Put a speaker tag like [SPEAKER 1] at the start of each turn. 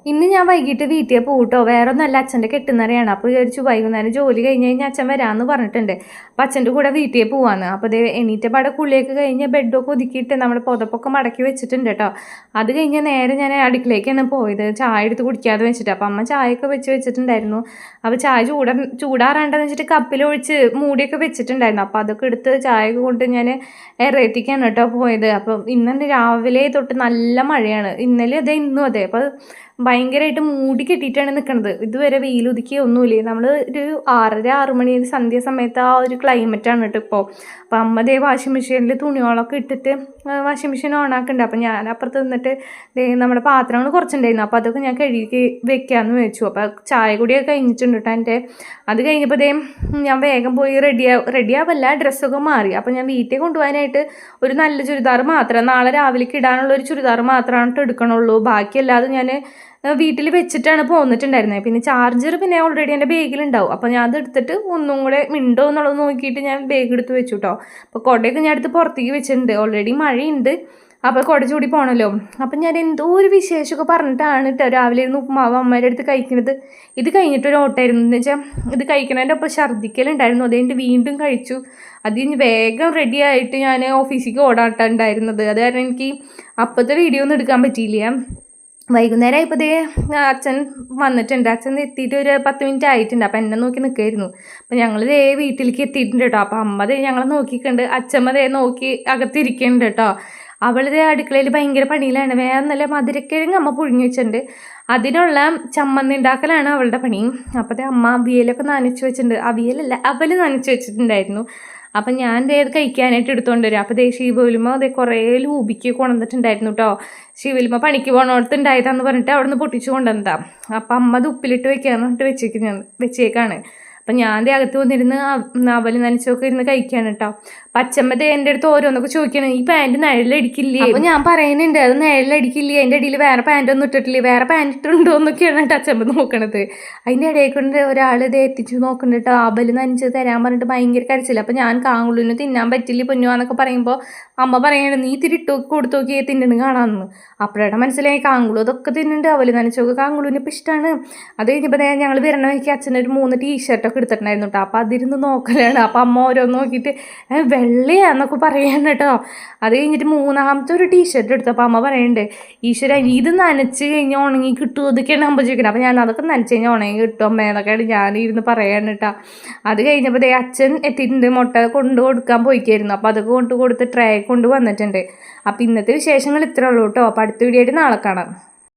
[SPEAKER 1] ഇന്ന് ഞാൻ വൈകിട്ട് വീട്ടിൽ പോകട്ടോ. വേറെ ഒന്നല്ല, അച്ഛൻ്റെ കെട്ടുന്നറിയാണ്. അപ്പോൾ വിചാരിച്ചു വൈകുന്നേരം ജോലി കഴിഞ്ഞ് കഴിഞ്ഞാൽ അച്ഛൻ വരാമെന്ന് പറഞ്ഞിട്ടുണ്ട്. അപ്പോൾ അച്ഛൻ്റെ കൂടെ വീട്ടിൽ പോവാന്ന്. അപ്പോൾ അതേ എണീറ്റ പാടെ കുളിയൊക്കെ കഴിഞ്ഞ് ബെഡൊക്കെ ഒതുക്കിയിട്ട് നമ്മുടെ പുതപ്പൊക്കെ മടക്കി വെച്ചിട്ടുണ്ട് കേട്ടോ. അത് കഴിഞ്ഞ് നേരെ ഞാൻ അടുക്കളേക്കാണ് പോയത്, ചായ എടുത്ത് കുടിക്കാതെ വെച്ചിട്ട്. അപ്പോൾ അമ്മ ചായയൊക്കെ വെച്ചിട്ടുണ്ടായിരുന്നു. അപ്പോൾ ചായ ചൂടാറാണ്ടെന്ന് വെച്ചിട്ട് കപ്പിലൊഴിച്ച് മൂടിയൊക്കെ വെച്ചിട്ടുണ്ടായിരുന്നു. അപ്പോൾ അതൊക്കെ എടുത്ത് ചായയൊക്കെ കൊണ്ട് ഞാൻ എറയത്തിക്കാണ് കേട്ടോ പോയത്. അപ്പം ഇന്നെ രാവിലെ തൊട്ട് നല്ല മഴയാണ്. ഇന്നലെ അതെ ഇന്നും അതെ. അപ്പോൾ ഭയങ്കരമായിട്ട് മൂടി കെട്ടിയിട്ടാണ് നിൽക്കുന്നത്. ഇതുവരെ വെയിലുദിക്കുക ഒന്നുമില്ലേ. നമ്മൾ ഒരു 6:30 മണി സന്ധ്യ സമയത്ത് ആ ഒരു ക്ലൈമറ്റാണ് കേട്ടോ ഇപ്പോൾ. അപ്പോൾ അമ്മ ദേ വാഷിംഗ് മെഷീനിൽ തുണികളൊക്കെ ഇട്ടിട്ട് വാഷിംഗ് മെഷീൻ ഓണാക്കുന്നുണ്ട്. അപ്പോൾ ഞാൻ അപ്പുറത്ത് നിന്നിട്ട് നമ്മുടെ പാത്രങ്ങൾ കുറച്ചുണ്ടായിരുന്നു. അപ്പോൾ അതൊക്കെ ഞാൻ കഴുകി വെക്കാമെന്ന് വെച്ചു. അപ്പോൾ ചായ കൂടിയൊക്കെ കഴിഞ്ഞിട്ടുണ്ട് കേട്ടോ എൻ്റെ. അത് കഴിഞ്ഞപ്പോൾ ഞാൻ വേഗം പോയി റെഡിയാവല്ല, ഡ്രസ്സൊക്കെ മാറി. അപ്പോൾ ഞാൻ വീട്ടിൽ കൊണ്ടുപോകാനായിട്ട് ഒരു നല്ല ചുരിദാർ മാത്രം, നാളെ രാവിലേക്ക് ഇടാനുള്ള ഒരു ചുരിദാർ മാത്രമാണ് എടുക്കണുള്ളൂ. ബാക്കിയല്ലാതെ ഞാൻ വീട്ടിൽ വെച്ചിട്ടാണ് പോന്നിട്ടുണ്ടായിരുന്നത്. പിന്നെ ചാർജർ പിന്നെ ഓൾറെഡി എൻ്റെ ബാഗിലുണ്ടാവും. അപ്പോൾ ഞാൻ അതെടുത്തിട്ട് ഒന്നും കൂടെ മിണ്ടോ എന്നുള്ളത് നോക്കിയിട്ട് ഞാൻ ബാഗ് എടുത്ത് വെച്ചു കേട്ടോ. അപ്പോൾ കുടയൊക്കെ ഞാൻ എടുത്ത് പുറത്തേക്ക് വെച്ചിട്ടുണ്ട്. ഓൾറെഡി മഴയുണ്ട്, അപ്പോൾ കുട ചൂടി പോകണമല്ലോ. അപ്പം ഞാൻ എന്തോ ഒരു വിശേഷമൊക്കെ പറഞ്ഞിട്ടാണ് കേട്ടോ രാവിലെ ഇരുന്ന് ഉപ്പുമാവ് അമ്മയുടെ അടുത്ത് കഴിക്കുന്നത്. ഇത് കഴിഞ്ഞിട്ടൊരു ഓട്ടമായിരുന്നു. എന്ന് വെച്ചാൽ ഇത് കഴിക്കണതിൻ്റെ ഒപ്പം ഛർദ്ദിക്കലുണ്ടായിരുന്നു. അതുകഴിഞ്ഞിട്ട് വീണ്ടും കഴിച്ചു. അത് കഴിഞ്ഞ് വേഗം റെഡി ആയിട്ട് ഞാൻ ഓഫീസിലേക്ക് ഓടാട്ടുണ്ടായിരുന്നത്. അത് കാരണം എനിക്ക് അപ്പോഴത്തെ വീഡിയോ ഒന്നും എടുക്കാൻ പറ്റിയില്ല. വൈകുന്നേരം ആയപ്പോൾ അച്ഛൻ വന്നിട്ടുണ്ട്. അച്ഛൻ എത്തിയിട്ട് ഒരു 10 മിനിറ്റ് ആയിട്ടുണ്ട്. അപ്പം എന്നെ നോക്കി നിൽക്കുമായിരുന്നു. അപ്പം ഞങ്ങൾ വീട്ടിലേക്ക് എത്തിയിട്ടുണ്ട് കേട്ടോ. അപ്പം അമ്മ ഞങ്ങളെ നോക്കിയിട്ടുണ്ട്, അച്ഛമ്മ നോക്കി അകത്തിരിക്കുന്നുണ്ട് കേട്ടോ. അവളിതേ അടുക്കളയിൽ ഭയങ്കര പണിയിലാണ്. വേറെ നല്ല മധുരക്കിഴങ്ങ് അമ്മ പുഴുങ്ങി വെച്ചിട്ടുണ്ട്. അതിനുള്ള ചമ്മന്തി ഉണ്ടാക്കലാണ് അവളുടെ പണി. അപ്പോഴത്തെ അമ്മ അവിയലൊക്കെ നനച്ച് വെച്ചിട്ടുണ്ട്. അവിയലല്ല, അവൽ നനച്ച് വെച്ചിട്ടുണ്ടായിരുന്നു. അപ്പം ഞാൻ അത് കഴിക്കാനായിട്ട് എടുത്തുകൊണ്ട് വരും. അപ്പോൾ ശിവലിമ കുറേ ലൂബിക്ക് കൊണ്ടുവന്നിട്ടുണ്ടായിരുന്നു കേട്ടോ. ശിവലിമ പണിക്ക് പോകണോടത്തുണ്ടായതാന്ന് പറഞ്ഞിട്ട് അവിടെ നിന്ന് പൊട്ടിച്ച് കൊണ്ടുവന്നതാണ്. അപ്പം അമ്മ അത് ഉപ്പിലിട്ട് വെച്ചേക്കാണ്. അപ്പം ഞാൻ അകത്ത് വന്നിരുന്ന് അവൽ നനച്ചൊക്കെ ഇരുന്ന് കഴിക്കാണ് കേട്ടോ. പച്ചമ്മ എൻ്റെ അടുത്ത് ഓരോന്നൊക്കെ ചോദിക്കണം, ഈ പാൻറ്റ് നിഴലടിക്കില്ലേ? അപ്പോൾ ഞാൻ പറയുന്നുണ്ട് അത് നിഴലടിക്കില്ലേ, അതിൻ്റെ ഇടയിൽ വേറെ പാൻറ്റ് ഒന്നും ഇട്ടിട്ടില്ലേ, വേറെ പാൻറ്റ് ഇട്ടുണ്ടോ എന്നൊക്കെയാണ് കേട്ടോ അച്ചമ്മ നോക്കണത്. അതിൻ്റെ ഇടയിൽ കൊണ്ട് ഒരാൾ ഇത് എത്തിച്ച് നോക്കുന്നുണ്ട് കേട്ടോ. അവൽ നനച്ച് തരാൻ പറഞ്ഞിട്ട് ഭയങ്കര കരച്ചില്ല. അപ്പോൾ ഞാൻ കാങ്കുളിന് തിന്നാൻ പറ്റില്ല പൊന്നുവാന്നൊക്കെ പറയുമ്പോൾ അമ്മ പറയണത് നീ തിരിട്ട് കൊടുത്തു നോക്കിയേ തിന്നണ് കാണാമെന്ന്. അപ്പോഴാണ് മനസ്സിലായി കാങ്കുളു അതൊക്കെ തിന്നുന്നുണ്ട്. അവൽ നനച്ചൊക്കെ കാങ്കുളുവിന് ഇപ്പം ഇഷ്ടമാണ്. അത് കഴിഞ്ഞപ്പോൾ ഞങ്ങൾ വരണ വഴിക്ക് അച്ഛനൊരു 3 ടീഷർട്ടൊക്കെ എടുത്തിട്ടുണ്ടായിരുന്നു കേട്ടോ. അപ്പോൾ അതിരുന്ന് നോക്കലാണ്. അപ്പോൾ അമ്മ ഓരോന്ന് നോക്കിയിട്ട് വെള്ളയാന്നൊക്കെ പറയാൻ കേട്ടോ. അത് കഴിഞ്ഞിട്ട് 3ാമത്തെ ഒരു ടീഷർട്ട് എടുത്തു. അപ്പോൾ അമ്മ പറയുന്നുണ്ട്, ഈശ്വര ഇത് നനച്ച് കഴിഞ്ഞാൽ ഉണങ്ങി കിട്ടുമോ എന്നൊക്കെയാണ് അമ്മ ചോദിക്കുന്നത്. അപ്പോൾ ഞാൻ അതൊക്കെ നനച്ച് കഴിഞ്ഞാൽ ഉണങ്ങി കിട്ടും അമ്മ എന്നൊക്കെയാണ് ഞാനിരുന്ന് പറയാൻ കേട്ടോ. അത് കഴിഞ്ഞപ്പോൾ അച്ഛൻ എത്തിയിട്ടുണ്ട്, മുട്ട കൊണ്ടു കൊടുക്കാൻ പോയിക്കായിരുന്നു. അപ്പോൾ അതൊക്കെ കൊടുത്ത് ട്രേ കൊണ്ട് വന്നിട്ടുണ്ട്. അപ്പോൾ ഇന്നത്തെ വിശേഷങ്ങൾ ഇത്രേ ഉള്ളൂ കേട്ടോ. അപ്പോൾ അടുത്ത വീഡിയോ ആയിട്ട് നാളെ കാണാം.